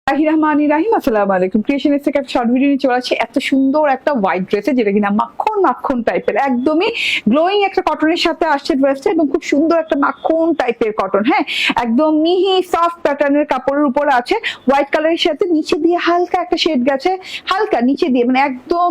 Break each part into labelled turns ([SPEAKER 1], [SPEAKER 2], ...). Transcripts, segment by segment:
[SPEAKER 1] রহমানির রহিম, আসসালামু আলাইকুম। ক্রিয়েশনের থেকে একটা শর্ট ভিডিও নিয়ে চলে আসছে এত সুন্দর একটা হোয়াইট ড্রেসে, যেটা কিনা মাখন মাখন টাইপের, একদমই গ্লোয়িং একটা কটনের সাথে আসছে ড্রেসটা, এবং খুব সুন্দর একটা মাখন টাইপের কটন। হ্যাঁ, একদম মিহি সফট প্যাটার্নের কাপড়ের উপর আছে, হোয়াইট কালারের সাথে নিচে দিয়ে হালকা একটা শেড গেছে, হালকা নিচে দিয়ে, মানে একদম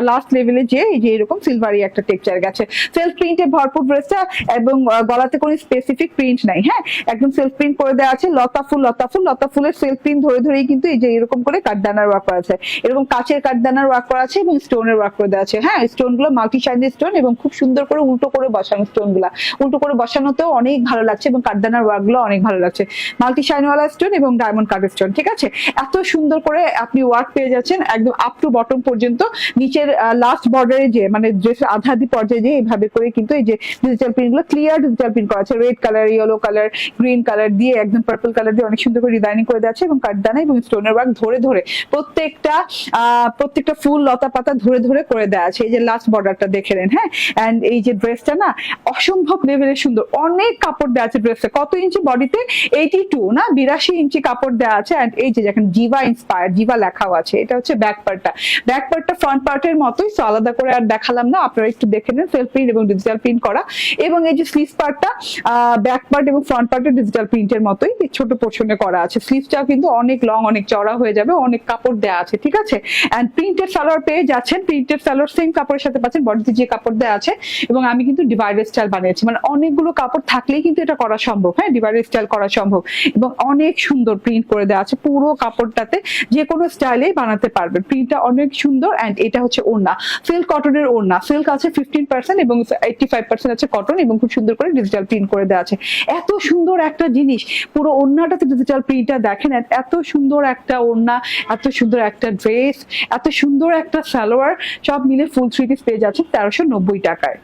[SPEAKER 1] লাস্ট লেভেলে যে এই যে এরকম সিলভারি একটা টেক্সচার গেছে। সেলফ প্রিন্টে ভরপুর ড্রেসটা, এবং গলাতে কোনো স্পেসিফিক প্রিন্ট নাই। হ্যাঁ, একদম সেলফ প্রিন্ট করে দেওয়া আছে, লতা ফুলের সেলফ প্রিন্ট ধরে ধরেই কিন্তু এই যে এরকম করে কাঠদানার ওয়ার্ক করা আছে, এরকম কাচের কাঠদানার ওয়ার্ক করা আছে, এবং স্টোনের ওয়ার্ক করে দেওয়া আছে। হ্যাঁ, স্টোন গুলো মাল্টি শাইনের স্টোন, এবং খুব সুন্দর করে উল্টো করে বসানো স্টোন গুলা, উল্টো করে বসানোতেও অনেক ভালো লাগছে, এবং কাঠদানার ওয়ার্ক গুলো অনেক ভালো লাগছে। মাল্টি শাইনওয়ালা স্টোন এবং ডায়মন্ড কাট স্টোন, ঠিক আছে। এত সুন্দর করে আপনি ওয়ার্ক পেয়ে যাচ্ছেন একদম আপ টু বটম পর্যন্ত। নিচের লাস্ট বর্ডারে যে মানে ড্রেসের আধাদি পর্যায়ে যে এইভাবে করে কিন্তু এই যে ডিজিটাল প্রিন্ট গুলো, ক্লিয়ার ডিজিটাল প্রিন্ট করা আছে, red colour, yellow colour, green colour দিয়ে, একদম পার্পল কালার দিয়ে অনেক সুন্দর করে ডিজাইনিং করে দেওয়া আছে, এবং কাঠদানা এবং স্টোনের ওয়ার্ক ধরে ধরে প্রত্যেকটা ফুল লতা পাতা ধরে ধরে করে দেওয়া আছে। এই যে লাস্ট বর্ডারটা দেখে নেন। হ্যাঁ, এন্ড এই যে ড্রেসটা না অসম্ভব লেভেলের সুন্দর, অনেক কাপড় দেওয়া আছে ড্রেসটা। কত ইঞ্চি বডিতে? 82 না 82 ইঞ্চি কাপড় দেওয়া আছে। এন্ড এই যে দেখেন জিভা ইন্সপায়ার, জিভা লেখাও আছে। এটা হচ্ছে ব্যাক পার্টটা, ব্যাক পার্টটা ফ্রন্ট পার্টের মতোই, তো আলাদা করে আর দেখালাম না, আপনারা একটু দেখে নেন। সেলফ প্রিন্ট এবং ডিজিটাল প্রিন্ট করা, এবং এই যে স্লিভস পার্টটা ব্যাক পার্ট এবং ফ্রন্ট পার্টের ডিজিটাল প্রিন্টের মতোই ছোট পোর্শনে করা আছে। স্লিভসটাও কিন্তু অনেক লং, অনেক চওড়া হয়ে যাবে, অনেক কাপড় দেওয়া আছে, ঠিক আছে। এন্ড প্রিন্টেড সালোয়ার পেয়ে যাচ্ছেন, প্রিন্টেড সালোয়ার সেম কাপড়ের সাথে পাচ্ছেন, বডিতে যে কাপড় দেওয়া আছে। এবং আমি কিন্তু ডিভাইডার স্টাইল বানিয়েছি, মানে অনেকগুলো কাপড় থাকলেই কিন্তু এটা করা সম্ভব। হ্যাঁ, ডিভাইডার স্টাইল করা সম্ভব, এবং অনেক সুন্দর প্রিন্ট করে দেওয়া আছে পুরো কাপড়টাতে, যে কোনো স্টাইলেই বানাতে পারবেন। প্রিন্টটা অনেক সুন্দর। এন্ড এটা হচ্ছে ওড়না, সিল্ক কটনের ওড়না, সিল্ক আছে 15% এবং 85% আছে কটন, এবং খুব সুন্দর করে ডিজিটাল প্রিন্ট করে দেওয়া আছে। এত সুন্দর একটা জিনিস, পুরো ওড়নাটাতে ডিজিটাল প্রিন্টটা দেখেন, এত সুন্দর একটা ওড়না, এত সুন্দর একটা ড্রেস, এত সুন্দর একটা সালোয়ার, সব মিলে ফুল থ্রি পিস পেয়ে যাচ্ছে 1390 টাকায়।